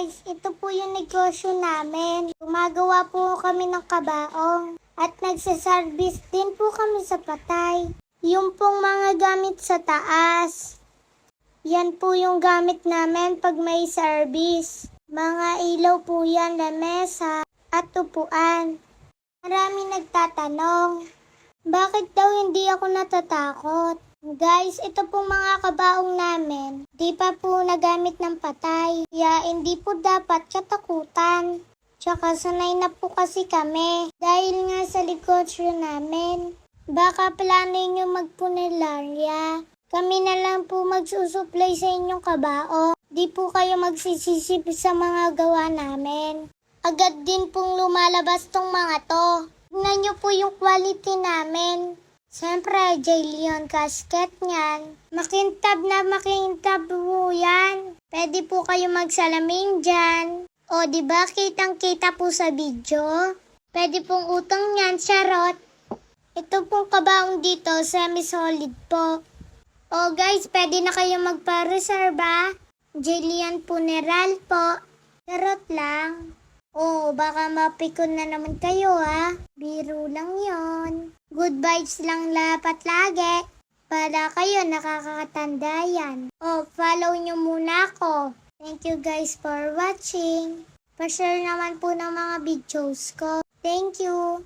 guys, ito po yung negosyo namin. Gumagawa po kami ng kabaong at nagsaservice din po kami sa patay. Yung pong mga gamit sa taas. Yan po yung gamit namin pag may service. Mga ilaw po yan, lamesa at upuan. Marami nagtatanong, bakit daw hindi ako natatakot? Guys, ito po mga kabaong namin. Di pa po nagamit ng patay. Kaya hindi po dapat katakutan. Tsaka sanay na po kasi kami. Dahil nga sa negosyo namin. Baka plano nyo magpunelarya. Kami na lang po magsusupply sa inyong kabaong. Di po kayo magsisisip sa mga gawa namin. Agad din pong lumalabas tong mga to. Tignan nyo po yung quality namin. Siyempre, J-Leon casket niyan. Makintab po yan. Pwede po kayo magsalamin dyan. O, diba kitang-kita po sa video? Pwede pong utang niyan, charot. Ito pong kabaong dito, semi-solid po. O guys, pwede na kayo magpa-reserva. J-Leon Funeral po. Charot lang. O, baka mapikon na naman kayo ha. Biro lang yon. Good vibes lang dapat lagi. Para kayo nakakatanda yan. O, follow nyo muna ako. Thank you guys for watching. Pa-share naman po ng mga videos ko. Thank you.